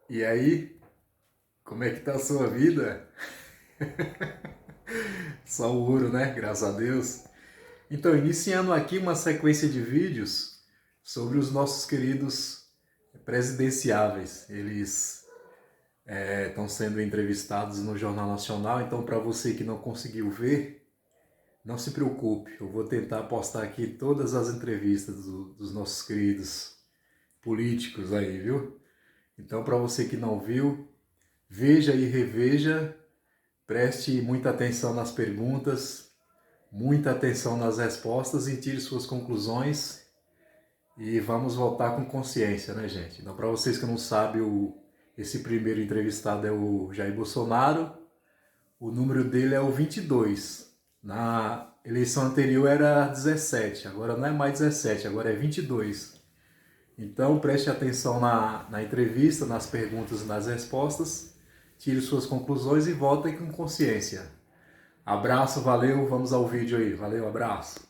E aí, como é que tá a sua vida? Só o ouro, né? Graças a Deus. Então, iniciando aqui uma sequência de vídeos sobre os nossos queridos presidenciáveis. Eles estão sendo entrevistados no Jornal Nacional, então para você que não conseguiu ver, não se preocupe. Eu vou tentar postar aqui todas as entrevistas dos nossos queridos políticos aí, viu? Então, para você que não viu, veja e reveja. Preste muita atenção nas perguntas, muita atenção nas respostas e tire suas conclusões. E vamos voltar com consciência, né, gente? Então, para vocês que não sabem, esse primeiro entrevistado é o Jair Bolsonaro. O número dele é o 22. Na eleição anterior era 17, agora não é mais 17, agora é 22. Então, preste atenção na entrevista, nas perguntas e nas respostas. Tire suas conclusões e votem com consciência. Abraço, valeu, vamos ao vídeo aí. Valeu, abraço.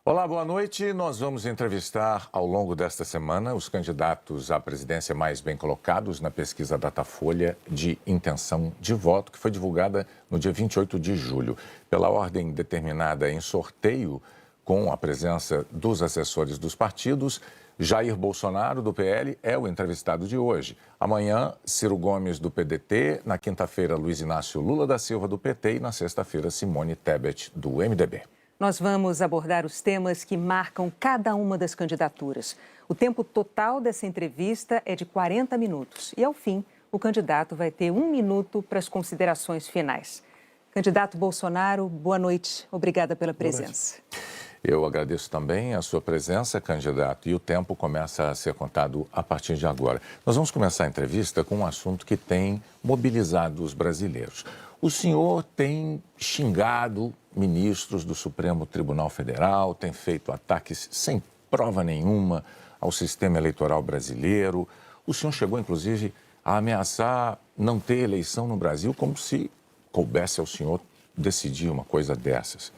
Olá, boa noite. Nós vamos entrevistar ao longo desta semana os candidatos à presidência mais bem colocados na pesquisa Datafolha de intenção de voto, que foi divulgada no dia 28 de julho. Pela ordem determinada em sorteio, com a presença dos assessores dos partidos, Jair Bolsonaro, do PL, é o entrevistado de hoje. Amanhã, Ciro Gomes, do PDT. Na quinta-feira, Luiz Inácio Lula da Silva, do PT. E na sexta-feira, Simone Tebet, do MDB. Nós vamos abordar os temas que marcam cada uma das candidaturas. O tempo total dessa entrevista é de 40 minutos. E, ao fim, o candidato vai ter 1 minuto para as considerações finais. Candidato Bolsonaro, boa noite. Obrigada pela presença. Eu agradeço também a sua presença, candidato, e o tempo começa a ser contado a partir de agora. Nós vamos começar a entrevista com um assunto que tem mobilizado os brasileiros. O senhor tem xingado ministros do Supremo Tribunal Federal, tem feito ataques sem prova nenhuma ao sistema eleitoral brasileiro. O senhor chegou, inclusive, a ameaçar não ter eleição no Brasil, como se coubesse ao senhor decidir uma coisa dessas.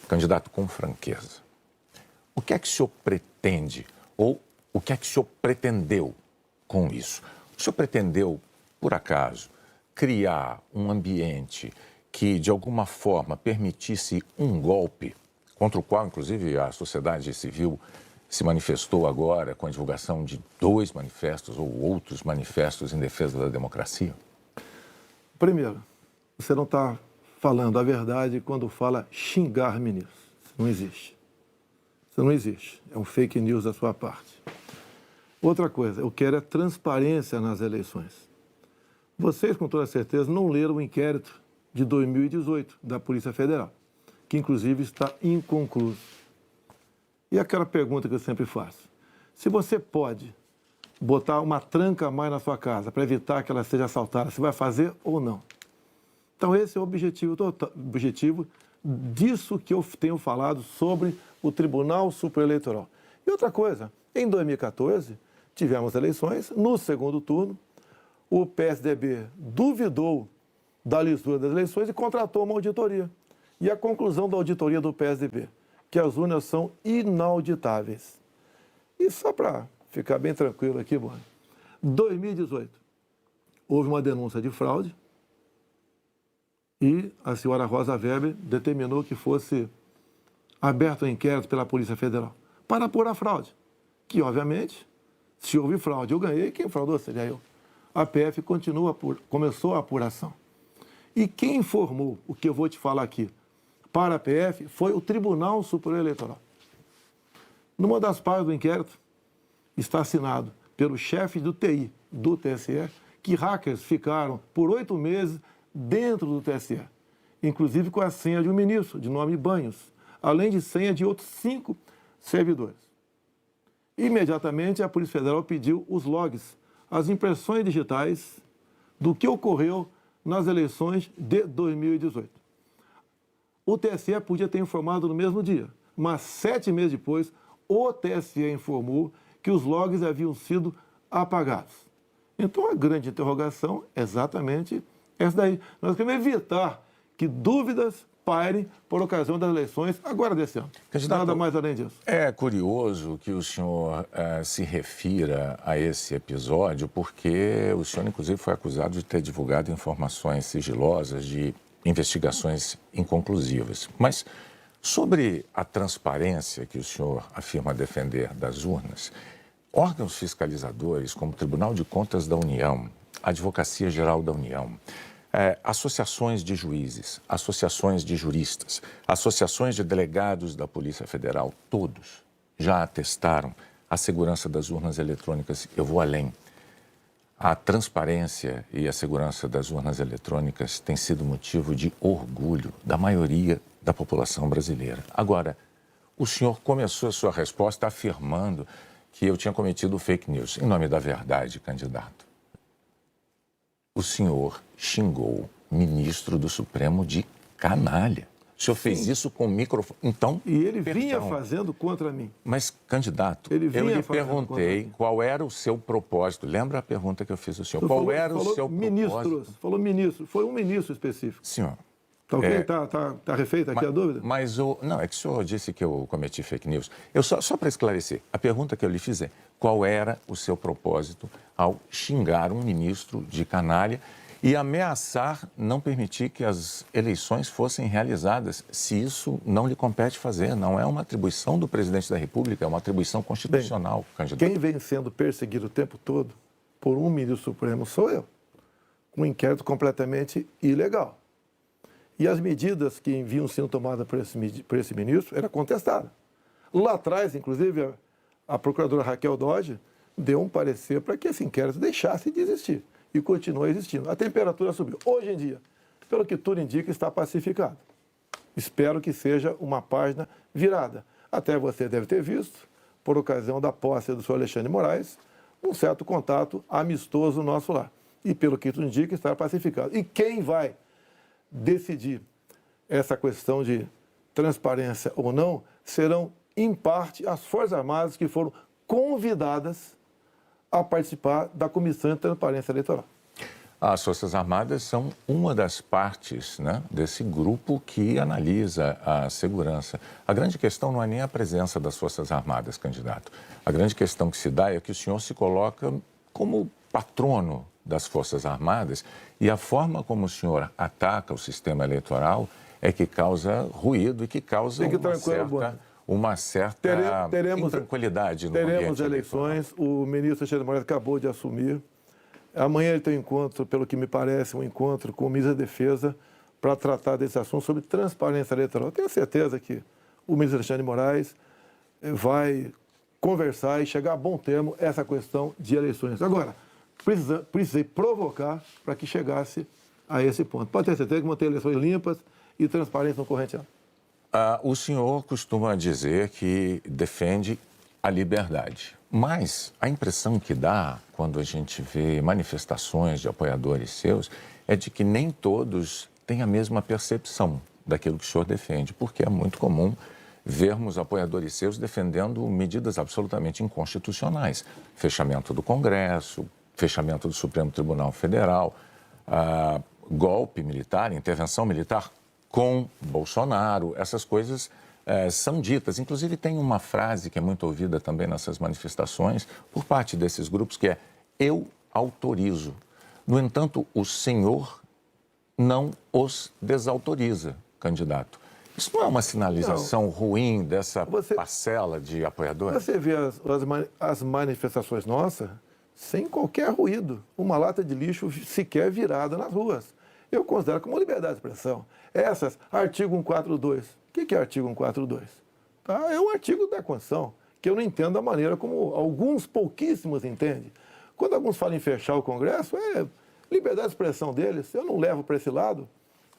Candidato, com franqueza, o que é que o senhor pretende ou o que é que o senhor pretendeu com isso? O senhor pretendeu, por acaso, criar um ambiente que, de alguma forma, permitisse um golpe, contra o qual, inclusive, a sociedade civil se manifestou agora com a divulgação de 2 manifestos ou outros manifestos em defesa da democracia? Primeiro, você não está falando a verdade quando fala xingar ministros. Isso não existe. Isso não existe. É um fake news da sua parte. Outra coisa, eu quero é transparência nas eleições. Vocês, com toda certeza, não leram o inquérito de 2018 da Polícia Federal, que inclusive está inconcluso. E aquela pergunta que eu sempre faço: se você pode botar uma tranca a mais na sua casa para evitar que ela seja assaltada, você vai fazer ou não? Então esse é o objetivo disso que eu tenho falado sobre o Tribunal Superior Eleitoral. E outra coisa, em 2014 tivemos eleições, no segundo turno, o PSDB duvidou da lisura das eleições e contratou uma auditoria. E a conclusão da auditoria do PSDB, que as urnas são inauditáveis. E só para ficar bem tranquilo aqui, mano, 2018, houve uma denúncia de fraude e a senhora Rosa Weber determinou que fosse aberto um inquérito pela Polícia Federal para apurar a fraude, que, obviamente, se houve fraude, eu ganhei, quem fraudou seria eu. A PF começou a apuração. E quem informou o que eu vou te falar aqui para a PF foi o Tribunal Superior Eleitoral. Numa das partes do inquérito está assinado pelo chefe do TI do TSE que hackers ficaram por 8 meses dentro do TSE, inclusive com a senha de um ministro, de nome Banhos, além de senha de outros 5 servidores. Imediatamente, a Polícia Federal pediu os logs, as impressões digitais do que ocorreu nas eleições de 2018. O TSE podia ter informado no mesmo dia, mas 7 meses depois, o TSE informou que os logs haviam sido apagados. Então, a grande interrogação é exatamente essa daí. Nós queremos evitar que dúvidas pairem por ocasião das eleições agora desse ano. Candidato, nada mais além disso. É curioso que o senhor se refira a esse episódio, porque o senhor, inclusive, foi acusado de ter divulgado informações sigilosas de investigações inconclusivas. Mas sobre a transparência que o senhor afirma defender das urnas, órgãos fiscalizadores como o Tribunal de Contas da União, a Advocacia Geral da União, associações de juízes, associações de juristas, associações de delegados da Polícia Federal, todos já atestaram a segurança das urnas eletrônicas. Eu vou além. A transparência e a segurança das urnas eletrônicas tem sido motivo de orgulho da maioria da população brasileira. Agora, o senhor começou a sua resposta afirmando que eu tinha cometido fake news. Em nome da verdade, candidato, o senhor xingou ministro do Supremo de canalha. O senhor fez isso com o microfone. Então, e ele vinha fazendo contra mim. Mas, candidato, eu lhe perguntei qual era o seu propósito. Lembra a pergunta que eu fiz ao senhor? Qual era o seu propósito? Falou ministro. Foi um ministro específico. Senhor. Tá ok? Tá refeita aqui a dúvida? Mas não, é que o senhor disse que eu cometi fake news. Só para esclarecer, a pergunta que eu lhe fiz é: qual era o seu propósito ao xingar um ministro de canalha e ameaçar não permitir que as eleições fossem realizadas, se isso não lhe compete fazer? Não é uma atribuição do presidente da República, é uma atribuição constitucional, candidato. Quem vem sendo perseguido o tempo todo por um ministro supremo sou eu. Um inquérito completamente ilegal. E as medidas que vinham sendo tomadas por esse ministro eram contestadas. Lá atrás, inclusive, a procuradora Raquel Dodge deu um parecer para que esse inquérito deixasse de existir. E continua existindo. A temperatura subiu. Hoje em dia, pelo que tudo indica, está pacificado. Espero que seja uma página virada. Até você deve ter visto, por ocasião da posse do senhor Alexandre Moraes, um certo contato amistoso nosso lá. E pelo que tudo indica, está pacificado. E quem vai decidir essa questão de transparência ou não serão, em parte, as Forças Armadas que foram convidadas a participar da Comissão de Transparência Eleitoral. As Forças Armadas são uma das partes, né, desse grupo que analisa a segurança. A grande questão não é nem a presença das Forças Armadas, candidato. A grande questão que se dá é que o senhor se coloca como patrono das Forças Armadas e a forma como o senhor ataca o sistema eleitoral é que causa ruído e que causa uma certa intranquilidade no ambiente eleitoral. Teremos eleições, o ministro Alexandre Moraes acabou de assumir. Amanhã ele tem um encontro, pelo que me parece, um encontro com o ministro da Defesa para tratar desse assunto sobre transparência eleitoral. Eu tenho certeza que o ministro Alexandre Moraes vai conversar e chegar a bom termo essa questão de eleições. Agora, precisei provocar para que chegasse a esse ponto. Pode ter certeza que vão ter eleições limpas e transparentes no corrente ano. O senhor costuma dizer que defende a liberdade, mas a impressão que dá quando a gente vê manifestações de apoiadores seus é de que nem todos têm a mesma percepção daquilo que o senhor defende, porque é muito comum vermos apoiadores seus defendendo medidas absolutamente inconstitucionais, fechamento do Congresso, fechamento do Supremo Tribunal Federal, golpe militar, intervenção militar com Bolsonaro, essas coisas são ditas. Inclusive tem uma frase que é muito ouvida também nessas manifestações por parte desses grupos que é: eu autorizo. No entanto, o senhor não os desautoriza, candidato. Isso não é uma sinalização ruim dessa parcela de apoiadores? Você vê as manifestações nossas sem qualquer ruído, uma lata de lixo sequer virada nas ruas. Eu considero como liberdade de expressão. Essas, artigo 142. O que é artigo 142? Tá? É um artigo da Constituição, que eu não entendo da maneira como alguns pouquíssimos entendem. Quando alguns falam em fechar o Congresso, é liberdade de expressão deles, eu não levo para esse lado.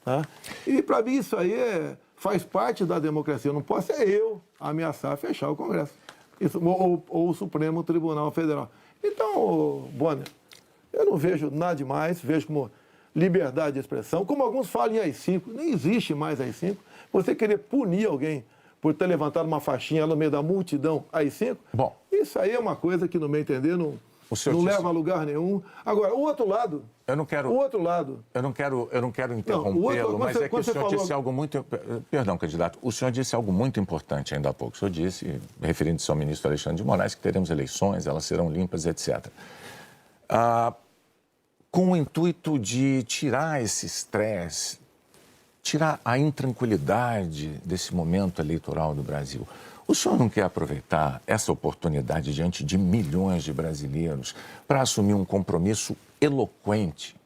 Tá? E para mim isso aí faz parte da democracia. Eu não posso eu ameaçar fechar o Congresso. Ou o Supremo Tribunal Federal. Então, Bonner, eu não vejo nada demais, vejo como liberdade de expressão, como alguns falam em AI-5, nem existe mais AI-5. Você querer punir alguém por ter levantado uma faixinha no meio da multidão AI-5, bom, isso aí é uma coisa que, no meu entender, Não leva a lugar nenhum. Agora, o outro lado... Eu não quero... O outro lado... Eu não quero interrompê-lo, mas é que o senhor disse algo muito... Perdão, candidato. O senhor disse algo muito importante ainda há pouco. O senhor disse, referindo-se ao ministro Alexandre de Moraes, que teremos eleições, elas serão limpas, etc. Com o intuito de tirar esse estresse, tirar a intranquilidade desse momento eleitoral do Brasil, o senhor não quer aproveitar essa oportunidade diante de milhões de brasileiros para assumir um compromisso eloquente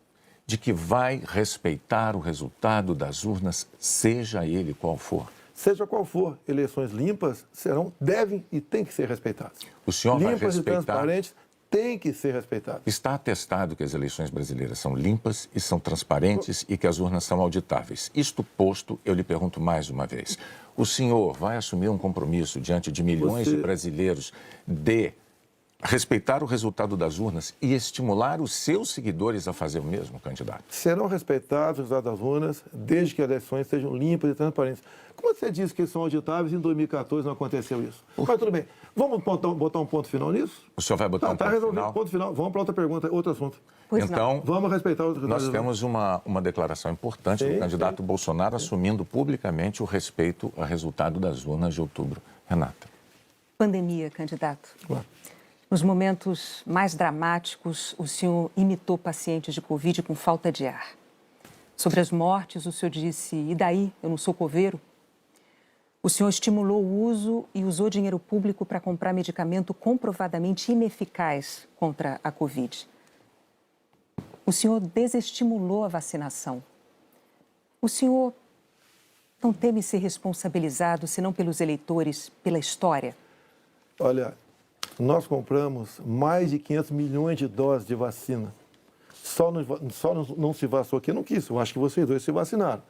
de que vai respeitar o resultado das urnas, seja ele qual for? Seja qual for, eleições limpas devem e têm que ser respeitadas. O senhor vai limpas respeitar... e transparentes têm que ser respeitadas. Está atestado que as eleições brasileiras são limpas e são transparentes e que as urnas são auditáveis. Isto posto, eu lhe pergunto mais uma vez. O senhor vai assumir um compromisso diante de milhões de brasileiros de respeitar o resultado das urnas e estimular os seus seguidores a fazer o mesmo, candidato? Serão respeitados os resultados das urnas desde que as eleições sejam limpas e transparentes. Como você disse que são auditáveis, em 2014 não aconteceu isso. Mas tudo bem. Vamos botar um ponto final nisso? O senhor vai botar um ponto final? Ponto final. Vamos para outra pergunta, outro assunto. Então, vamos respeitar os nós temos uma declaração importante do candidato Bolsonaro assumindo publicamente o respeito ao resultado das urnas de outubro. Renata. Pandemia, candidato. Claro. Nos momentos mais dramáticos, o senhor imitou pacientes de Covid com falta de ar. Sobre as mortes, o senhor disse, e daí, eu não sou coveiro? O senhor estimulou o uso e usou dinheiro público para comprar medicamento comprovadamente ineficaz contra a Covid. O senhor desestimulou a vacinação. O senhor não teme ser responsabilizado, senão pelos eleitores, pela história? Olha, nós compramos mais de 500 milhões de doses de vacina. Só não se vacinou quem não quis. Eu acho que vocês dois se vacinaram.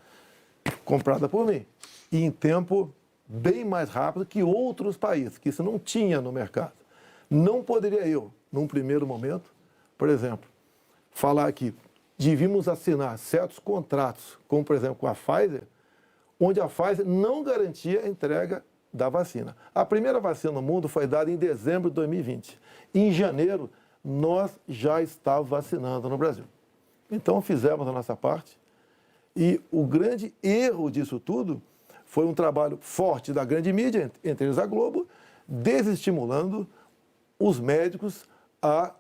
Comprada por mim. E em tempo bem mais rápido que outros países, que isso não tinha no mercado. Não poderia eu, num primeiro momento, por exemplo, falar que devíamos assinar certos contratos, como, por exemplo, com a Pfizer, onde a Pfizer não garantia a entrega da vacina. A primeira vacina no mundo foi dada em dezembro de 2020. Em janeiro, nós já estávamos vacinando no Brasil. Então, fizemos a nossa parte. E o grande erro disso tudo foi um trabalho forte da grande mídia, entre eles a Globo, desestimulando os médicos a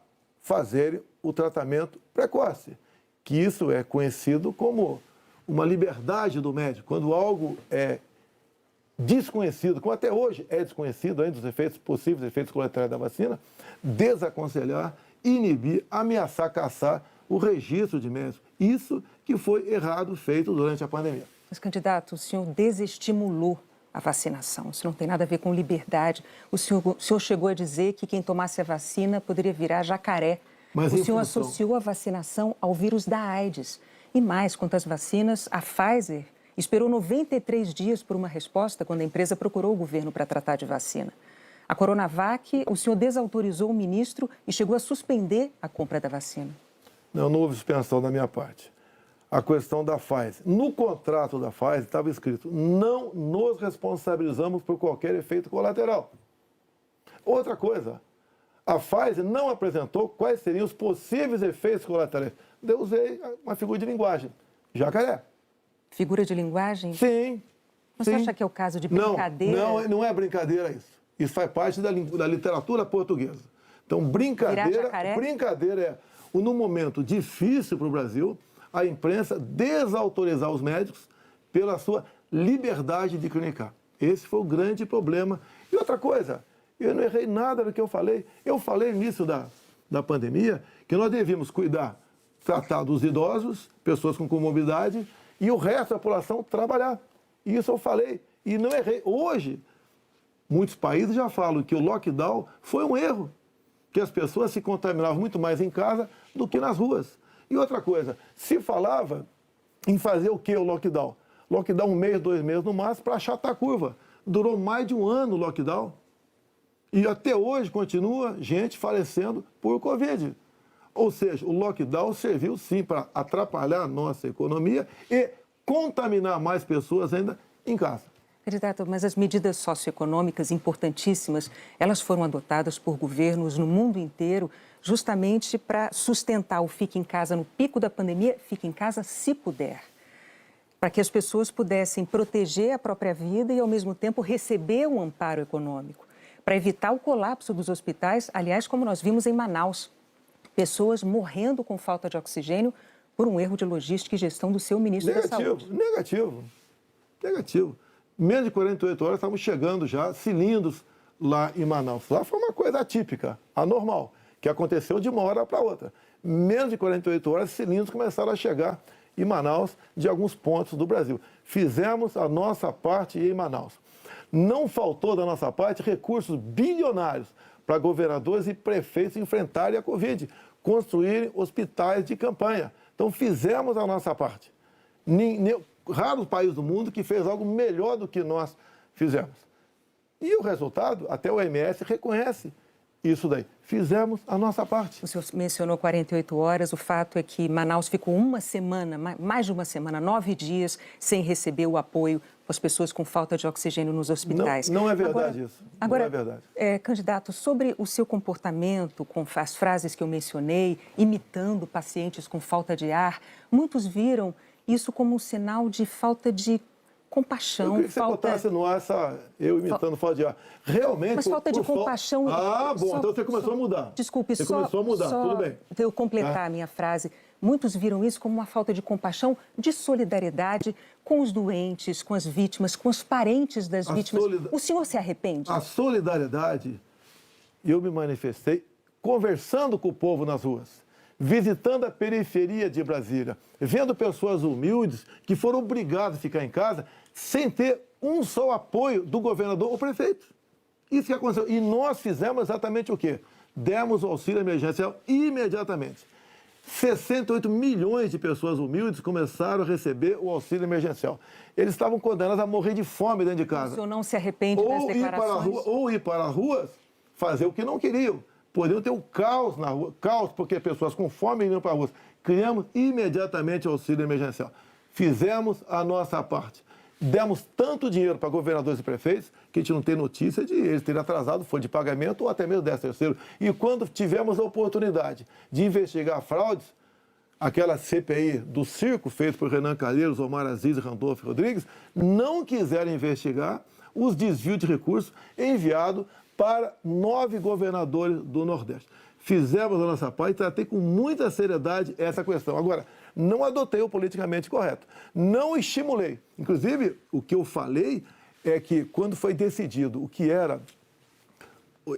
fazerem o tratamento precoce, que isso é conhecido como uma liberdade do médico. Quando algo é desconhecido, como até hoje é desconhecido ainda os efeitos possíveis, efeitos colaterais da vacina, desaconselhar, inibir, ameaçar, caçar o registro de médicos. Isso que foi errado feito durante a pandemia. Mas, candidato, o senhor desestimulou a vacinação. Isso não tem nada a ver com liberdade. O senhor chegou a dizer que quem tomasse a vacina poderia virar jacaré. Mas o senhor associou a vacinação ao vírus da AIDS. E mais, quanto às vacinas, a Pfizer esperou 93 dias por uma resposta quando a empresa procurou o governo para tratar de vacina. A Coronavac, o senhor desautorizou o ministro e chegou a suspender a compra da vacina. Não houve suspensão da minha parte. A questão da Pfizer. No contrato da Pfizer estava escrito: não nos responsabilizamos por qualquer efeito colateral. Outra coisa, a Pfizer não apresentou quais seriam os possíveis efeitos colaterais. Eu usei uma figura de linguagem: jacaré. Figura de linguagem? Sim. Você acha que é o caso de brincadeira? Não é brincadeira isso. Isso faz parte da literatura portuguesa. Então, brincadeira é, no momento difícil para o Brasil, a imprensa desautorizar os médicos pela sua liberdade de clinicar. Esse foi o grande problema. E outra coisa, eu não errei nada do que eu falei. Eu falei no início da pandemia que nós devíamos tratar dos idosos, pessoas com comorbidade, e o resto da população trabalhar. Isso eu falei e não errei. Hoje, muitos países já falam que o lockdown foi um erro, que as pessoas se contaminavam muito mais em casa do que nas ruas. E outra coisa, se falava em fazer o que o lockdown? Lockdown 1 mês, 2 meses no máximo para achatar a curva. Durou mais de um ano o lockdown. E até hoje continua gente falecendo por Covid. Ou seja, o lockdown serviu sim para atrapalhar a nossa economia e contaminar mais pessoas ainda em casa. Candidato, mas as medidas socioeconômicas importantíssimas, elas foram adotadas por governos no mundo inteiro justamente para sustentar o fique em casa no pico da pandemia, fique em casa se puder. Para que as pessoas pudessem proteger a própria vida e, ao mesmo tempo, receber um amparo econômico. Para evitar o colapso dos hospitais, aliás, como nós vimos em Manaus, pessoas morrendo com falta de oxigênio por um erro de logística e gestão do seu ministro da Saúde. Negativo. Menos de 48 horas estavam chegando já cilindros lá em Manaus. Lá foi uma coisa atípica, anormal, que aconteceu de uma hora para outra. Menos de 48 horas, cilindros começaram a chegar em Manaus de alguns pontos do Brasil. Fizemos a nossa parte em Manaus. Não faltou da nossa parte recursos bilionários para governadores e prefeitos enfrentarem a Covid, construírem hospitais de campanha. Então, fizemos a nossa parte. Raro país do mundo que fez algo melhor do que nós fizemos. E o resultado, até o OMS reconhece isso daí. Fizemos a nossa parte. O senhor mencionou 48 horas, o fato é que Manaus ficou uma semana, mais de uma semana, 9 dias, sem receber o apoio das pessoas com falta de oxigênio nos hospitais. Não é verdade isso. Agora, não é verdade. Candidato, sobre o seu comportamento, com as frases que eu mencionei, imitando pacientes com falta de ar, muitos viram isso como um sinal de falta de compaixão. Eu queria que você botasse no ar eu imitando falta de ar. Realmente... Mas falta de compaixão... Então você começou a mudar. Desculpe, você começou a mudar, tudo bem. Eu completar a minha frase. Muitos viram isso como uma falta de compaixão, de solidariedade com os doentes, com as vítimas, com os parentes das vítimas. O senhor se arrepende? A solidariedade, eu me manifestei conversando com o povo nas ruas, visitando a periferia de Brasília, vendo pessoas humildes que foram obrigadas a ficar em casa sem ter um só apoio do governador ou prefeito. Isso que aconteceu. E nós fizemos exatamente o quê? Demos o auxílio emergencial imediatamente. 68 milhões de pessoas humildes começaram a receber o auxílio emergencial. Eles estavam condenados a morrer de fome dentro de casa. O senhor não se arrepende das declarações? Ou ir para as ruas, fazer o que não queriam. Poderiam ter um caos na rua, caos porque pessoas com fome iriam para a rua. Criamos imediatamente o auxílio emergencial. Fizemos a nossa parte. Demos tanto dinheiro para governadores e prefeitos que a gente não tem notícia de eles terem atrasado folha de pagamento ou até mesmo 13º. E quando tivemos a oportunidade de investigar fraudes, aquela CPI do circo feita por Renan Calheiros, Omar Aziz e Randolfo Rodrigues, não quiseram investigar os desvios de recursos enviados para 9 governadores do Nordeste. Fizemos a nossa parte e tratei com muita seriedade essa questão. Agora, não adotei o politicamente correto. Não estimulei. Inclusive, o que eu falei é que quando foi decidido o que era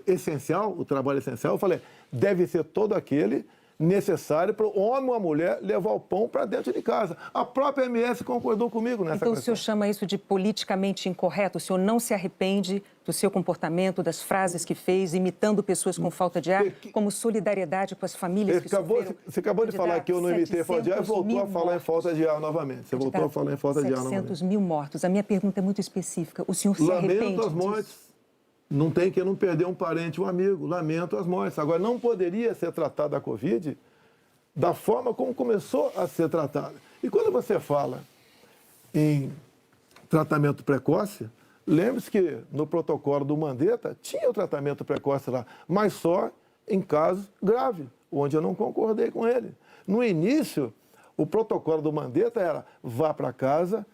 essencial, o trabalho essencial, eu falei, deve ser todo aquele necessário para o homem ou a mulher levar o pão para dentro de casa. A própria MS concordou comigo nessa questão. Então o senhor chama isso de politicamente incorreto? O senhor não se arrepende do seu comportamento, das frases que fez, imitando pessoas com falta de ar, como solidariedade com as famílias que sofreram? Você acabou de falar que eu não imitei falta de ar e voltou a falar em falta de ar novamente. Você voltou a falar em falta de ar novamente. 700 mil mortos. A minha pergunta é muito específica. O senhor se arrepende Lamento as mortes. Não tem que não perder um parente, um amigo. Lamento as mortes. Agora, não poderia ser tratada a Covid da forma como começou a ser tratada. E quando você fala em tratamento precoce, lembre-se que no protocolo do Mandetta tinha o tratamento precoce lá, mas só em casos graves, onde eu não concordei com ele. No início, o protocolo do Mandetta era vá para casa.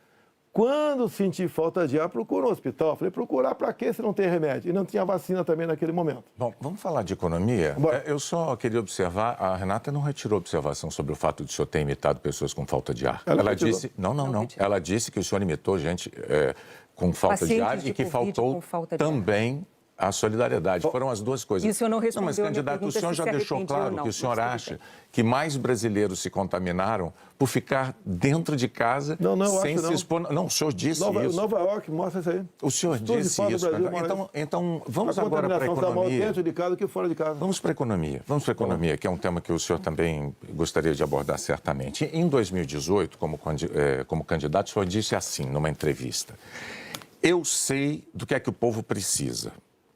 Quando sentir falta de ar, procura um hospital. Eu falei, procurar para quê se não tem remédio? E não tinha vacina também naquele momento. Bom, vamos falar de economia? Eu só queria observar, a Renata não retirou observação sobre o fato de o senhor ter imitado pessoas com falta de ar. Ela disse... Não. Ela disse que o senhor imitou gente com falta de ar e que faltou também a solidariedade. Foram as duas coisas. E o senhor não respondeu mas, candidato, o senhor já deixou claro que o senhor acha que mais brasileiros se contaminaram por ficar dentro de casa sem se expor. Não, o senhor disse isso. Nova York mostra isso aí. O senhor disse isso. Então, vamos agora para a economia. Dentro de casa que fora de casa. Vamos para a economia. Vamos para a economia, que é um tema que o senhor também gostaria de abordar certamente. Em 2018, como candidato, o senhor disse assim, numa entrevista: eu sei do que é que o povo precisa.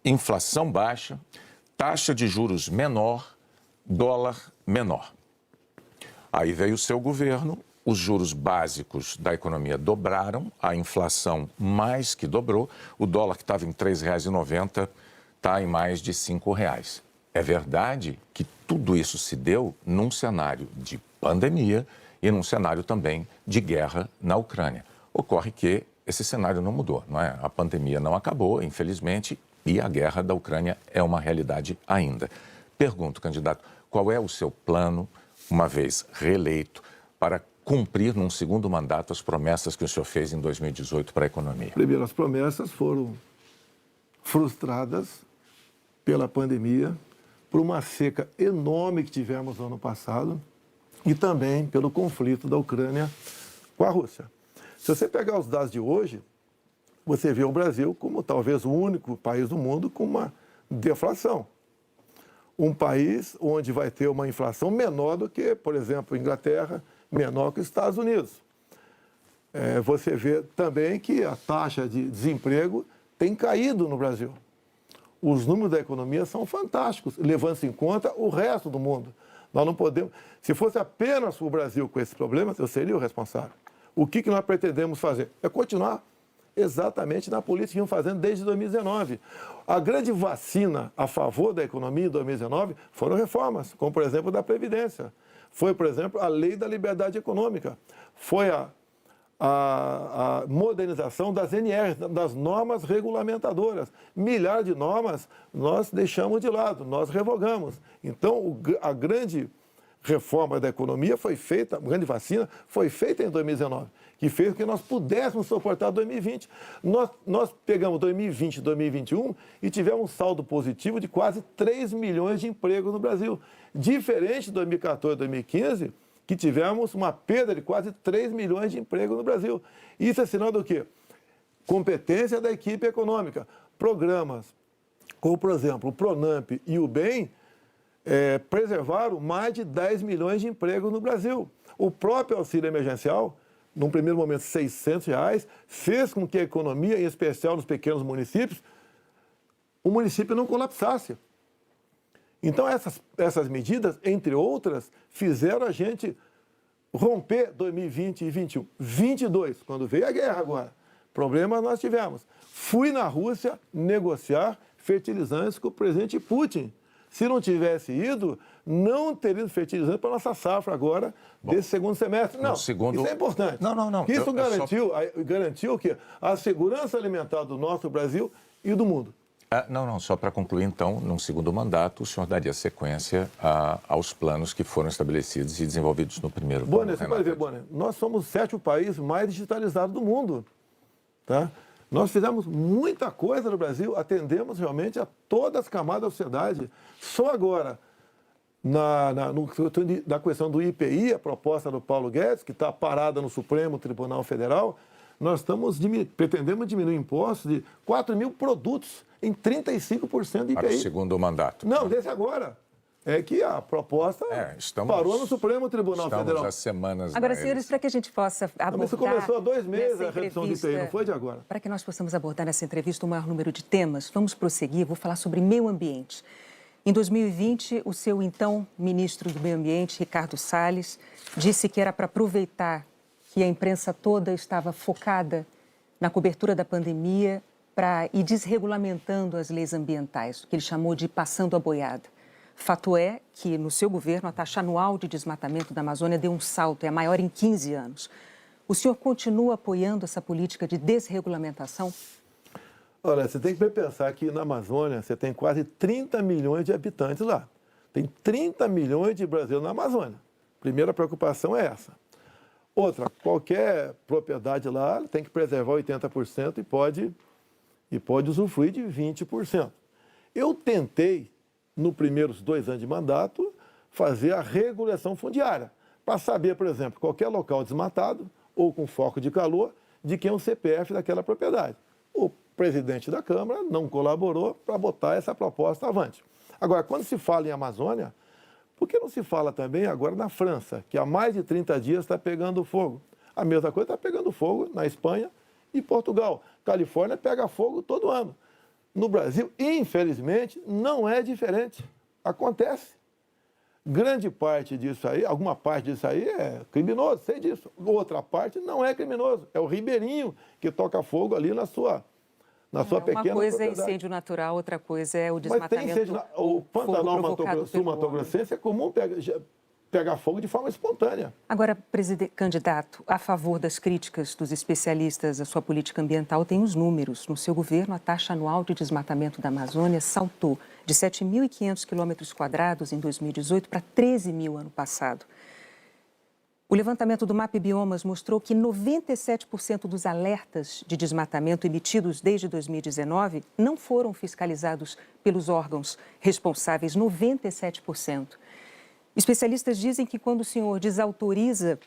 Inflação baixa, taxa de juros menor, dólar menor. Aí veio o seu governo os juros básicos da economia dobraram, a inflação mais que dobrou, o dólar que estava em R$ 3,90 está em mais de R$ 5,00. É verdade que tudo isso se deu num cenário de pandemia e num cenário também de guerra na Ucrânia. Ocorre que esse cenário não mudou, não é? A pandemia não acabou, infelizmente, e a guerra da Ucrânia é uma realidade ainda. Pergunto, candidato, qual é o seu plano, uma vez reeleito, para cumprir num segundo mandato as promessas que o senhor fez em 2018 para a economia? Primeiro, as promessas foram frustradas pela pandemia, por uma seca enorme que tivemos no ano passado e também pelo conflito da Ucrânia com a Rússia. Se você pegar os dados de hoje, você vê o Brasil como talvez o único país do mundo com uma deflação. Um país onde vai ter uma inflação menor do que, por exemplo, a Inglaterra, menor que os Estados Unidos. Você vê também que a taxa de desemprego tem caído no Brasil. Os números da economia são fantásticos, levando-se em conta o resto do mundo. Nós não podemos... Se fosse apenas o Brasil com esses problemas, eu seria o responsável. O que nós pretendemos fazer? É continuar exatamente na política que vimos fazendo desde 2019. A grande vacina a favor da economia em 2019 foram reformas, como, por exemplo, da Previdência. Foi, por exemplo, a Lei da Liberdade Econômica. Foi a modernização das NRs, das normas regulamentadoras. Milhares de normas nós deixamos de lado, nós revogamos. Então, a grande reforma da economia foi feita, a grande vacina foi feita em 2019, que fez com que nós pudéssemos suportar 2020. Nós pegamos 2020 e 2021 e tivemos um saldo positivo de quase 3 milhões de empregos no Brasil. Diferente de 2014 e 2015, que tivemos uma perda de quase 3 milhões de empregos no Brasil. Isso é sinal do quê? Competência da equipe econômica. Programas como, por exemplo, o Pronamp e o BEM preservaram mais de 10 milhões de empregos no Brasil. O próprio auxílio emergencial, num primeiro momento R$ 600, fez com que a economia, em especial nos pequenos municípios, o município não colapsasse. Então, essas medidas, entre outras, fizeram a gente romper 2020 e 2021. 22, quando veio a guerra agora, problemas nós tivemos. Fui na Rússia negociar fertilizantes com o presidente Putin. Se não tivesse ido, não teria fertilizante para a nossa safra agora, desse segundo semestre. Não, isso é importante. Não. Isso garantiu o quê? A segurança alimentar do nosso Brasil e do mundo. Só para concluir, então, num segundo mandato, o senhor daria sequência aos planos que foram estabelecidos e desenvolvidos no primeiro plano. Bonner, você pode ver, Bonner, nós somos o 7º país mais digitalizado do mundo. Tá? Nós fizemos muita coisa no Brasil, atendemos realmente a todas as camadas da sociedade. Só agora, na questão do IPI, a proposta do Paulo Guedes, que está parada no Supremo Tribunal Federal, nós pretendemos diminuir impostos de 4 mil produtos em 35% de IPI. Para o segundo mandato. Não, desse agora. É que a proposta parou no Supremo Tribunal Federal. Estamos há semanas... Agora, senhores, para que a gente possa abordar... Mas isso começou há 2 meses a redução de IPI, não foi de agora. Para que nós possamos abordar nessa entrevista o maior número de temas, vamos prosseguir, vou falar sobre meio ambiente. Em 2020, o seu então ministro do Meio Ambiente, Ricardo Salles, disse que era para aproveitar que a imprensa toda estava focada na cobertura da pandemia para ir desregulamentando as leis ambientais, o que ele chamou de passando a boiada. Fato é que, no seu governo, a taxa anual de desmatamento da Amazônia deu um salto, é a maior em 15 anos. O senhor continua apoiando essa política de desregulamentação? Olha, você tem que pensar que na Amazônia você tem quase 30 milhões de habitantes lá. Tem 30 milhões de brasileiros na Amazônia. Primeira preocupação é essa. Outra, qualquer propriedade lá tem que preservar 80% e pode usufruir de 20%. Eu tentei, nos primeiros 2 anos de mandato, fazer a regulação fundiária, para saber, por exemplo, qualquer local desmatado ou com foco de calor, de quem é o CPF daquela propriedade. O presidente da Câmara não colaborou para botar essa proposta avante. Agora, quando se fala em Amazônia, por que não se fala também agora na França, que há mais de 30 dias está pegando fogo? A mesma coisa está pegando fogo na Espanha e Portugal. Califórnia pega fogo todo ano. No Brasil, infelizmente, não é diferente. Acontece. Grande parte disso aí, alguma parte disso aí é criminoso, sei disso. Outra parte não é criminoso. É o ribeirinho que toca fogo ali na sua pequena Uma coisa é propriedade. incêndio natural, outra coisa é o Mas tem desmatamento. incêndio, o Pantanal sul-mato-grossense é comum pegar fogo de forma espontânea. Agora, candidato, a favor das críticas dos especialistas à sua política ambiental, tem os números. No seu governo, a taxa anual de desmatamento da Amazônia saltou de 7.500 quilômetros quadrados em 2018 para 13 mil ano passado. O levantamento do MAP Biomas mostrou que 97% dos alertas de desmatamento emitidos desde 2019 não foram fiscalizados pelos órgãos responsáveis, 97%. Especialistas dizem que quando o senhor desautoriza,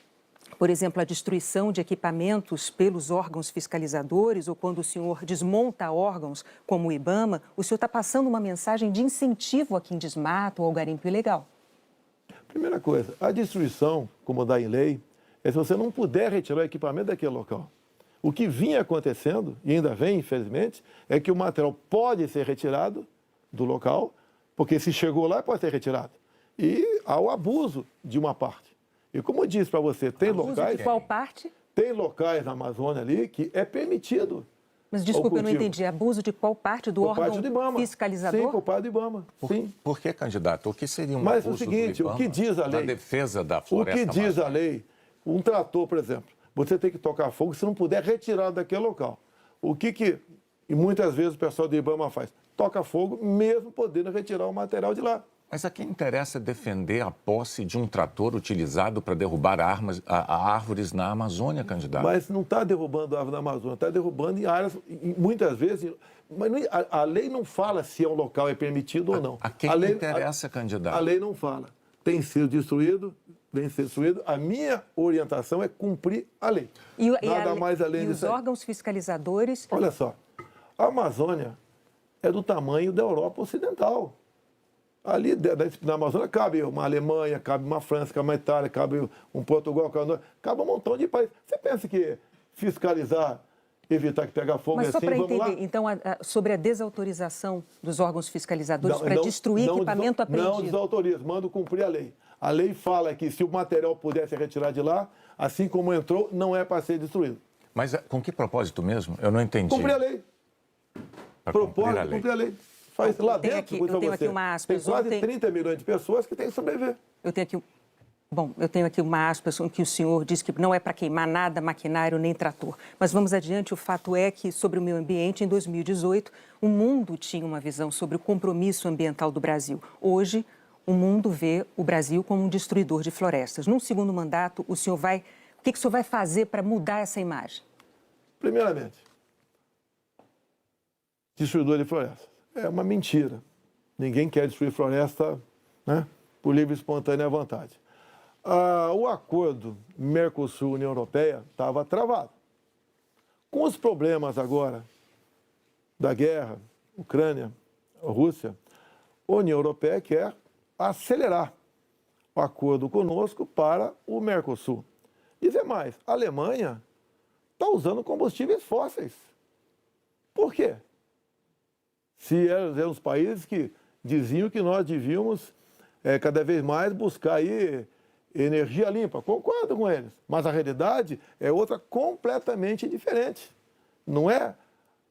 por exemplo, a destruição de equipamentos pelos órgãos fiscalizadores ou quando o senhor desmonta órgãos como o IBAMA, o senhor está passando uma mensagem de incentivo a quem desmata ou ao garimpo ilegal. Primeira coisa, a destruição, como dá em lei, é se você não puder retirar o equipamento daquele local. O que vinha acontecendo, e ainda vem, infelizmente, é que o material pode ser retirado do local, porque se chegou lá, pode ser retirado. E há o abuso de uma parte. E como eu disse para você, tem abuso locais... de qual parte? Tem locais na Amazônia ali que é permitido. Mas desculpa, eu não entendi. Abuso de qual parte do órgão fiscalizador? Sim, por parte do IBAMA. Sim. Por que, candidato? O que seria um Mas abuso o seguinte, do IBAMA o que diz a lei? na defesa da floresta O que diz amazônica? a lei? Um trator, por exemplo, você tem que tocar fogo se não puder retirar daquele local. E muitas vezes o pessoal do IBAMA faz? Toca fogo mesmo podendo retirar o material de lá. Mas a quem interessa defender a posse de um trator utilizado para derrubar árvores na Amazônia, candidato? Mas não está derrubando árvore na Amazônia, está derrubando em áreas, muitas vezes... Mas a lei não fala se um local é permitido ou não. A quem interessa, candidato? A lei não fala. Tem sido destruído, vem ser destruído. A minha orientação é cumprir a lei. Nada mais além disso. E os órgãos fiscalizadores... Olha só, a Amazônia é do tamanho da Europa Ocidental. Ali na Amazônia cabe uma Alemanha, cabe uma França, cabe uma Itália, cabe um Portugal, cabe um montão de países. Você pensa que fiscalizar, evitar que pegar fogo Mas é só assim, para vamos entender, lá? então, sobre a desautorização dos órgãos fiscalizadores para destruir equipamento apreendido. Não desautoriza, mando cumprir a lei. A lei fala que se o material pudesse retirar de lá, assim como entrou, não é para ser destruído. Mas com que propósito mesmo? Eu não entendi. Cumprir a lei. Propósito, cumprir a lei. Faz lá Eu tenho dentro, aqui uma aspas. tem quase 30 milhões de pessoas que têm que sobreviver. Eu tenho aqui uma aspas em que o senhor diz que não é para queimar nada, maquinário nem trator. Mas vamos adiante, o fato é que, sobre o meio ambiente, em 2018, o mundo tinha uma visão sobre o compromisso ambiental do Brasil. Hoje, o mundo vê o Brasil como um destruidor de florestas. Num segundo mandato, o que o senhor vai fazer para mudar essa imagem? Primeiramente, destruidor de florestas. É uma mentira. Ninguém quer destruir floresta, né, por livre e espontânea vontade. O acordo Mercosul-União Europeia estava travado. Com os problemas agora da guerra, Ucrânia, Rússia, a União Europeia quer acelerar o acordo conosco para o Mercosul. Dizer mais, a Alemanha está usando combustíveis fósseis. Por quê? Se eram os países que diziam que nós devíamos cada vez mais buscar aí energia limpa. Concordo com eles, mas a realidade é outra completamente diferente. Não é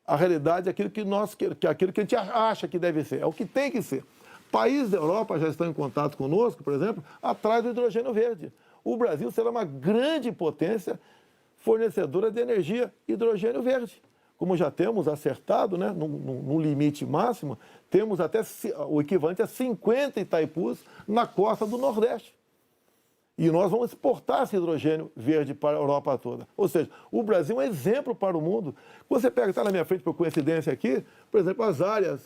a realidade aquilo que a gente acha que deve ser, é o que tem que ser. Países da Europa já estão em contato conosco, por exemplo, atrás do hidrogênio verde. O Brasil será uma grande potência fornecedora de energia hidrogênio verde. Como já temos acertado, né, no limite máximo, temos até o equivalente a 50 Itaipus na costa do Nordeste. E nós vamos exportar esse hidrogênio verde para a Europa toda. Ou seja, o Brasil é um exemplo para o mundo. Você pega, está na minha frente por coincidência aqui, por exemplo, as áreas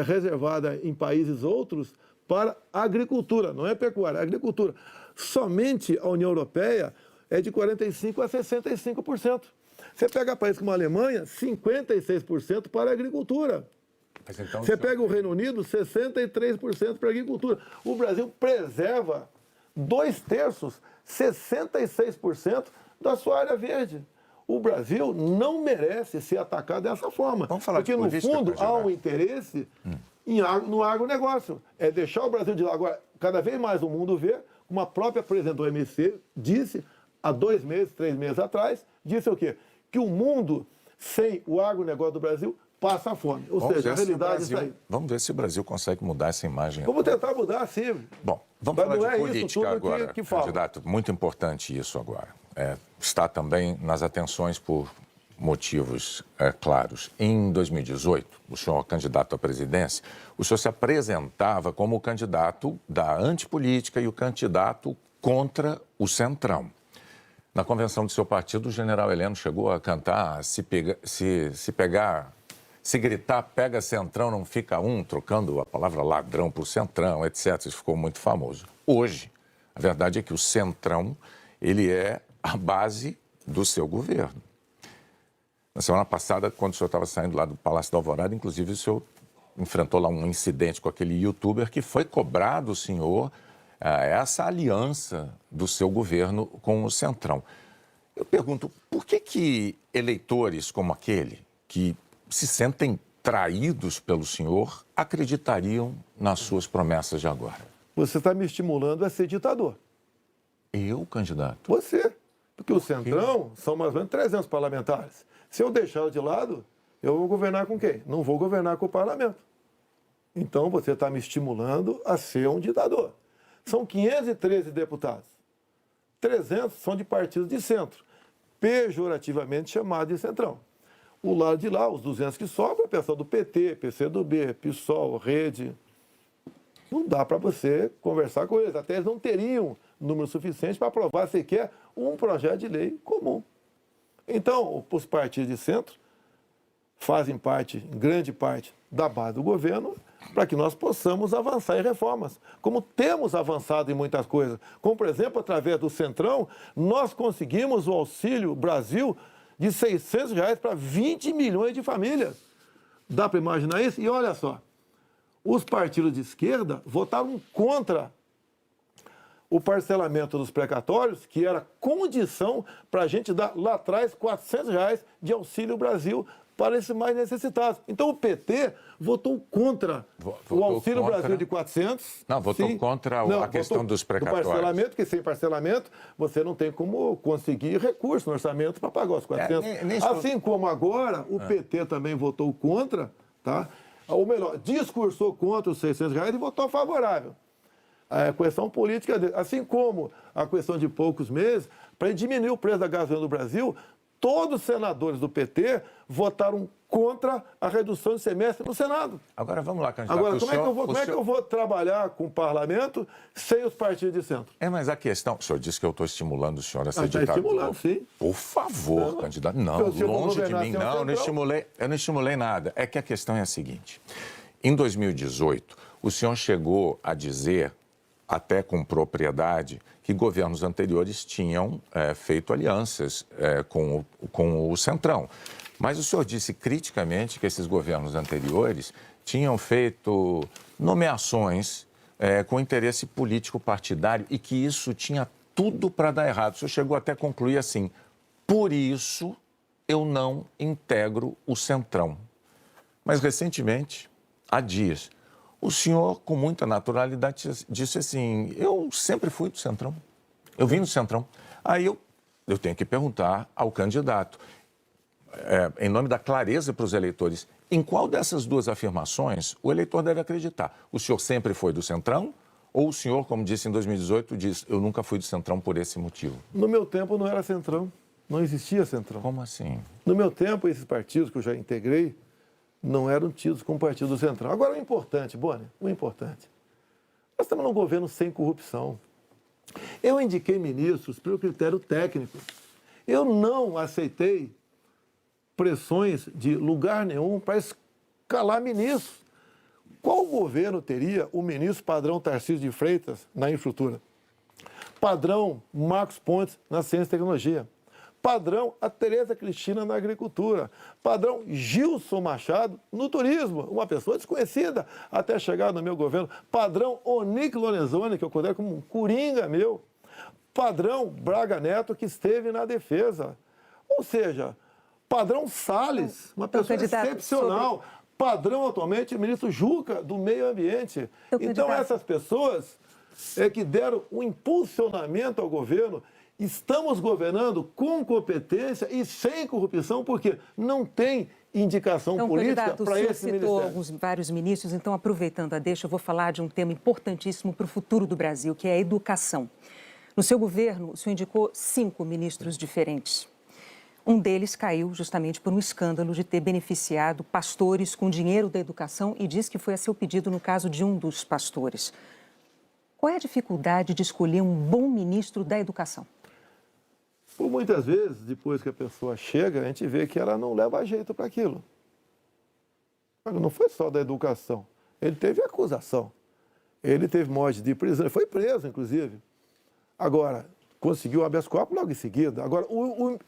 reservadas em países outros para agricultura, não é pecuária, é agricultura. Somente a União Europeia é de 45% a 65%. Você pega países como a Alemanha, 56% para a agricultura. Mas então, você pega o Reino Unido, 63% para a agricultura. O Brasil preserva 2/3, 66% da sua área verde. O Brasil não merece ser atacado dessa forma. Vamos falar porque, de no política, fundo, há candidato. um interesse no agronegócio. É deixar o Brasil de lado. Agora, cada vez mais o mundo vê, como a própria presidente do OMC disse há 2 meses, 3 meses atrás, disse o quê? Que o mundo sem o agronegócio do Brasil passa fome. Ou seja, a realidade é isso aí. Vamos ver se o Brasil consegue mudar essa imagem. Vamos tentar mudar, sim. Bom, vamos falar de política agora, que candidato. Muito importante isso agora. Está também nas atenções por motivos claros. Em 2018, o senhor candidato à presidência, o senhor se apresentava como o candidato da antipolítica e o candidato contra o Centrão. Na convenção do seu partido, o general Heleno chegou a cantar se gritar, pega Centrão, não fica um, trocando a palavra ladrão por Centrão, etc. Isso ficou muito famoso. Hoje, a verdade é que o Centrão, ele é a base do seu governo. Na semana passada, quando o senhor estava saindo lá do Palácio da Alvorada, inclusive o senhor enfrentou lá um incidente com aquele youtuber que foi cobrar do senhor essa aliança do seu governo com o Centrão. Eu pergunto, por que eleitores como aquele, que se sentem traídos pelo senhor, acreditariam nas suas promessas de agora? Você está me estimulando a ser ditador. Eu, candidato? Você. Porque o Centrão são mais ou menos 300 parlamentares. Se eu deixá-lo de lado, eu vou governar com quem? Não vou governar com o parlamento. Então você está me estimulando a ser um ditador. São 513 deputados. 300 são de partidos de centro, pejorativamente chamados de Centrão. O lado de lá, os 200 que sobram, é o pessoal do PT, PCdoB, PSOL, Rede. Não dá para você conversar com eles. Até eles não teriam número suficiente para aprovar sequer um projeto de lei comum. Então, os partidos de centro fazem parte, em grande parte, da base do governo para que nós possamos avançar em reformas, como temos avançado em muitas coisas. Como, por exemplo, através do Centrão, nós conseguimos o Auxílio Brasil de R$ 600 para 20 milhões de famílias. Dá para imaginar isso? E olha só, os partidos de esquerda votaram contra o parcelamento dos precatórios, que era condição para a gente dar lá atrás R$ 400 de Auxílio Brasil para esses mais necessitados. Então o PT votou contra o Auxílio Brasil de 400. Não, votou contra a questão dos precatórios. Do parcelamento, porque sem parcelamento você não tem como conseguir recurso no orçamento para pagar os 400. Assim como agora o PT também votou contra, tá? Ou melhor, discursou contra os R$ 600 e votou favorável. A questão política, assim como a questão de poucos meses, para diminuir o preço da gasolina no Brasil, todos os senadores do PT votaram contra a redução de semestre no Senado. Agora vamos lá, candidato. Agora, como é que eu vou trabalhar com o parlamento sem os partidos de centro? Mas a questão... O senhor disse que eu estou estimulando o senhor a ser ditador. Está estimulando, sim. Por favor, candidato. Não, longe de mim, não. Eu não estimulei nada. É que a questão é a seguinte. Em 2018, o senhor chegou a dizer, até com propriedade, que governos anteriores tinham feito alianças com o Centrão. Mas o senhor disse criticamente que esses governos anteriores tinham feito nomeações com interesse político partidário e que isso tinha tudo para dar errado. O senhor chegou até a concluir assim, por isso eu não integro o Centrão. Mas recentemente, há dias, o senhor, com muita naturalidade, disse assim, eu sempre fui do Centrão, eu vim do Centrão. Aí eu tenho que perguntar ao candidato, em nome da clareza para os eleitores, em qual dessas duas afirmações o eleitor deve acreditar? O senhor sempre foi do Centrão ou o senhor, como disse em 2018, diz, eu nunca fui do Centrão por esse motivo? No meu tempo não era Centrão, não existia Centrão. Como assim? No meu tempo, esses partidos que eu já integrei, não eram tidos como partido do Centrão. Agora, o importante, Boni, nós estamos num governo sem corrupção. Eu indiquei ministros pelo critério técnico. Eu não aceitei pressões de lugar nenhum para escalar ministros. Qual governo teria o ministro padrão Tarcísio de Freitas na infraestrutura? Padrão Marcos Pontes na ciência e tecnologia? Padrão a Tereza Cristina na agricultura, padrão Gilson Machado no turismo, uma pessoa desconhecida até chegar no meu governo, padrão Onic Lorenzoni, que eu considero como um coringa meu, padrão Braga Neto, que esteve na defesa. Ou seja, padrão Salles, uma pessoa excepcional, padrão atualmente é o ministro Juca, do Meio Ambiente. Então, essas pessoas é que deram um impulsionamento ao governo. Estamos governando com competência e sem corrupção, porque não tem indicação política para esse ministério. Vários ministros, então, aproveitando a deixa, eu vou falar de um tema importantíssimo para o futuro do Brasil, que é a educação. No seu governo, o senhor indicou 5 ministros diferentes. Um deles caiu justamente por um escândalo de ter beneficiado pastores com dinheiro da educação e diz que foi a seu pedido no caso de um dos pastores. Qual é a dificuldade de escolher um bom ministro da educação? Por muitas vezes, depois que a pessoa chega, a gente vê que ela não leva jeito para aquilo. Não foi só da educação. Ele teve acusação. Ele teve morte de prisão. Ele foi preso, inclusive. Agora, conseguiu o habeas corpus logo em seguida. Agora,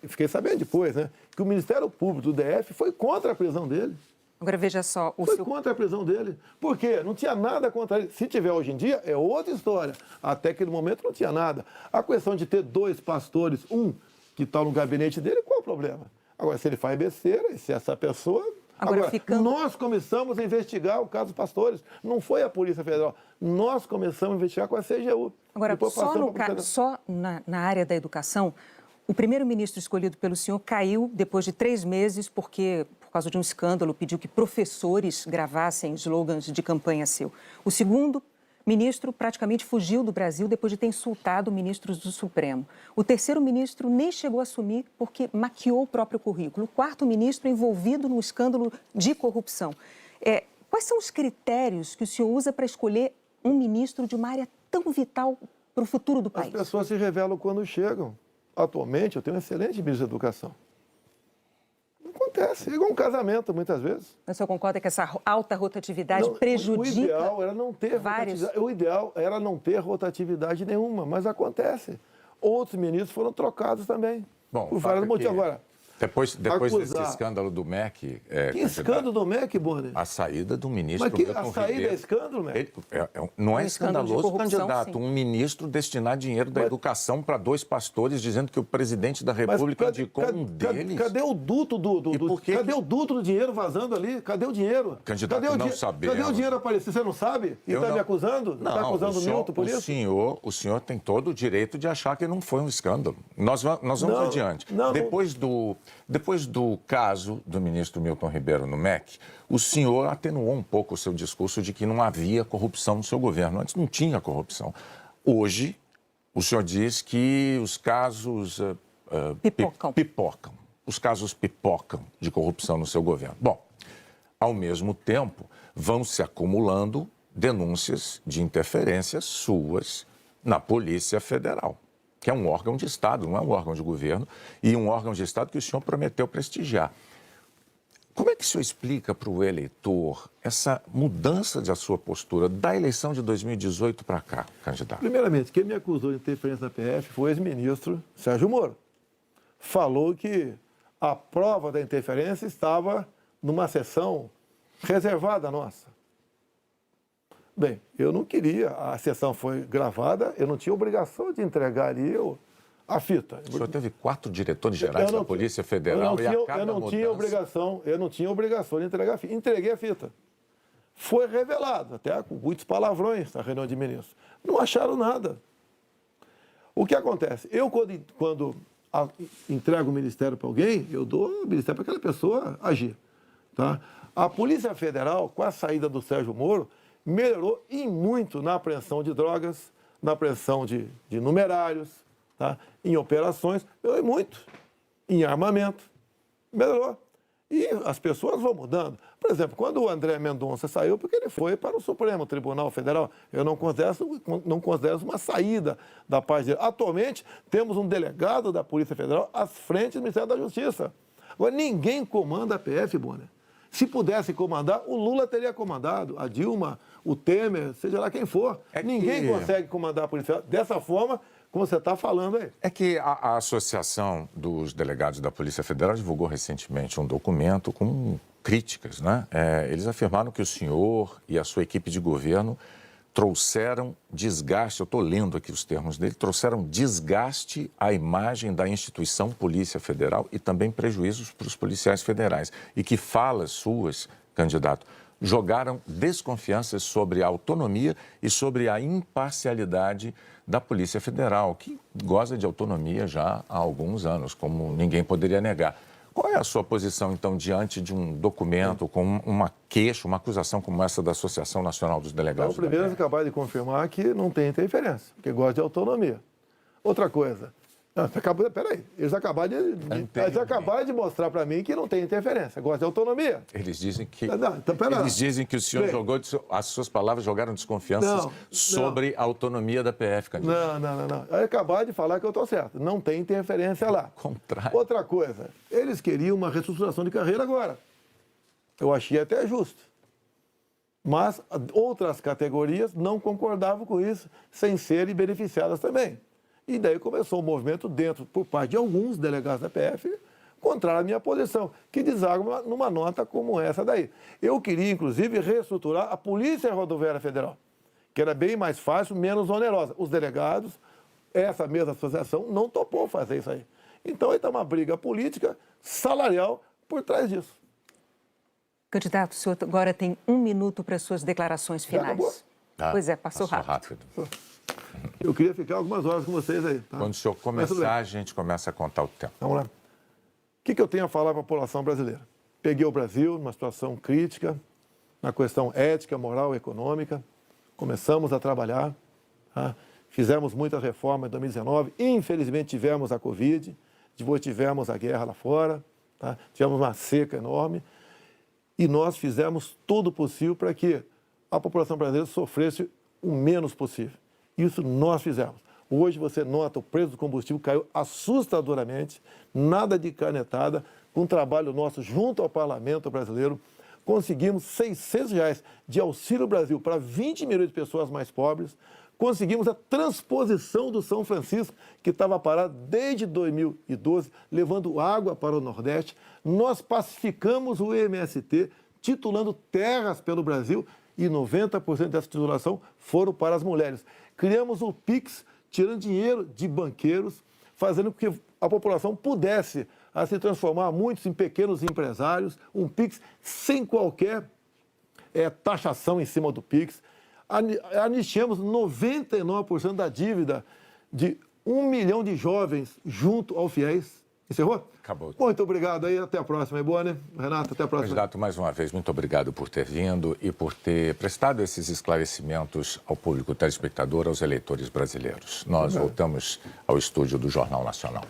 fiquei sabendo depois, né, que o Ministério Público do DF foi contra a prisão dele. Agora, veja só... Foi contra a prisão dele. Por quê? Não tinha nada contra ele. Se tiver hoje em dia, é outra história. Até aquele momento não tinha nada. A questão de ter 2 pastores, um que está no gabinete dele, qual é o problema? Agora, se ele faz besteira, se essa pessoa... Agora, nós começamos a investigar o caso dos pastores. Não foi a Polícia Federal. Nós começamos a investigar com a CGU. Agora, só na área da educação, o primeiro-ministro escolhido pelo senhor caiu depois de 3 meses por causa de um escândalo, pediu que professores gravassem slogans de campanha seu. O segundo ministro praticamente fugiu do Brasil depois de ter insultado ministros do Supremo. O terceiro ministro nem chegou a assumir porque maquiou o próprio currículo. O quarto ministro envolvido no escândalo de corrupção. Quais são os critérios que o senhor usa para escolher um ministro de uma área tão vital para o futuro do país? As pessoas se revelam quando chegam. Atualmente, eu tenho um excelente ministro da Educação. Não acontece. É igual um casamento, muitas vezes. Mas o senhor concorda que essa alta rotatividade prejudica o ideal era não ter rotatividade. O ideal era não ter rotatividade nenhuma, mas acontece. Outros ministros foram trocados também. Bom, por vários motivos. Agora, depois desse escândalo do MEC... que escândalo do MEC, Boni? A saída do ministro Milton Ribeiro. Mas a saída é escândalo, MEC? Não é escandaloso, candidato. Um ministro destinar dinheiro da educação para 2 pastores, dizendo que o presidente da República indicou um deles. Cadê o duto cadê o duto do dinheiro vazando ali? Cadê o dinheiro? Candidato, não sabemos. Cadê o dinheiro aparecer? Você não sabe? E está me acusando? Não, está acusando o Milton por isso? O senhor tem todo o direito de achar que não foi um escândalo. Nós vamos adiante. Depois do caso do ministro Milton Ribeiro no MEC, o senhor atenuou um pouco o seu discurso de que não havia corrupção no seu governo. Antes não tinha corrupção. Hoje, o senhor diz que os casos pipocam. Os casos pipocam de corrupção no seu governo. Bom, ao mesmo tempo, vão se acumulando denúncias de interferências suas na Polícia Federal, que é um órgão de Estado, não é um órgão de governo, e um órgão de Estado que o senhor prometeu prestigiar. Como é que o senhor explica para o eleitor essa mudança da sua postura da eleição de 2018 para cá, candidato? Primeiramente, quem me acusou de interferência na PF foi o ex-ministro Sérgio Moro. Falou que a prova da interferência estava numa sessão reservada nossa. Bem, eu não queria, a sessão foi gravada, eu não tinha obrigação de entregar ali a fita. O senhor teve 4 diretores gerais da Polícia Federal eu não tinha obrigação de entregar a fita. Entreguei a fita. Foi revelado, até com muitos palavrões na reunião de ministros. Não acharam nada. O que acontece? Eu, quando entrego o ministério para alguém, eu dou o ministério para aquela pessoa agir. Tá? A Polícia Federal, com a saída do Sérgio Moro, melhorou e muito na apreensão de drogas, na apreensão de numerários, tá? Em operações, melhorou muito. Em armamento, melhorou. E as pessoas vão mudando. Por exemplo, quando o André Mendonça saiu, porque ele foi para o Supremo Tribunal Federal, eu não considero uma saída da paz dele. Atualmente, temos um delegado da Polícia Federal à frente do Ministério da Justiça. Agora, ninguém comanda a PF, Bonner. Se pudesse comandar, o Lula teria comandado, a Dilma, o Temer, seja lá quem for. Ninguém consegue comandar a Polícia dessa forma como você está falando aí. É que a Associação dos Delegados da Polícia Federal divulgou recentemente um documento com críticas, né? Eles afirmaram que o senhor e a sua equipe de governo trouxeram desgaste, eu estou lendo aqui os termos dele, trouxeram desgaste à imagem da instituição Polícia Federal e também prejuízos para os policiais federais. E que falas suas candidato, jogaram desconfianças sobre a autonomia e sobre a imparcialidade da Polícia Federal, que goza de autonomia já há alguns anos, como ninguém poderia negar. Qual é a sua posição, então, diante de um documento com uma queixa, uma acusação como essa da Associação Nacional dos Delegados? Então, primeiro, você acabou de confirmar que não tem interferência, porque gosta de autonomia. Outra coisa, peraí, eles acabaram de mostrar para mim que não tem interferência, gosta de autonomia. Eles dizem que, então, eles dizem que o senhor jogou, as suas palavras jogaram desconfianças sobre a autonomia da PF, candidato. Não. Eu acabaram de falar que eu estou certo, não tem interferência lá. Contrário. Outra coisa, eles queriam uma reestruturação de carreira agora. Eu achei até justo. Mas outras categorias não concordavam com isso, sem serem beneficiadas também. E daí começou um movimento dentro, por parte de alguns delegados da PF, contra a minha posição, que deságua numa nota como essa daí. Eu queria, inclusive, reestruturar a Polícia Rodoviária Federal, que era bem mais fácil, menos onerosa. Os delegados, essa mesma associação, não topou fazer isso aí. Então, aí está uma briga política, salarial, por trás disso. Candidato, o senhor agora tem 1 minuto para suas declarações finais. Pois é, passou rápido. Eu queria ficar algumas horas com vocês aí. Tá? Quando o senhor começar, a gente começa a contar o tempo. Vamos lá. O que eu tenho a falar para a população brasileira? Peguei o Brasil numa situação crítica, na questão ética, moral e econômica. Começamos a trabalhar, tá? Fizemos muitas reformas em 2019. Infelizmente, tivemos a Covid, depois tivemos a guerra lá fora, tá? Tivemos uma seca enorme. E nós fizemos tudo o possível para que a população brasileira sofresse o menos possível. Isso nós fizemos. Hoje você nota o preço do combustível caiu assustadoramente, nada de canetada, com o trabalho nosso junto ao parlamento brasileiro, conseguimos R$600 de Auxílio Brasil para 20 milhões de pessoas mais pobres, conseguimos a transposição do São Francisco, que estava parado desde 2012, levando água para o Nordeste. Nós pacificamos o MST, titulando terras pelo Brasil, e 90% dessa titulação foram para as mulheres. Criamos o PIX, tirando dinheiro de banqueiros, fazendo com que a população pudesse se transformar, muitos em pequenos empresários, um PIX sem qualquer taxação em cima do PIX. Anistiamos 99% da dívida de 1 milhão de jovens junto ao FIES. Encerrou? Acabou. Muito obrigado aí, até a próxima. É boa, né? Renato, até a próxima. Candidato, mais uma vez, muito obrigado por ter vindo e por ter prestado esses esclarecimentos ao público telespectador, aos eleitores brasileiros. Nós voltamos ao estúdio do Jornal Nacional.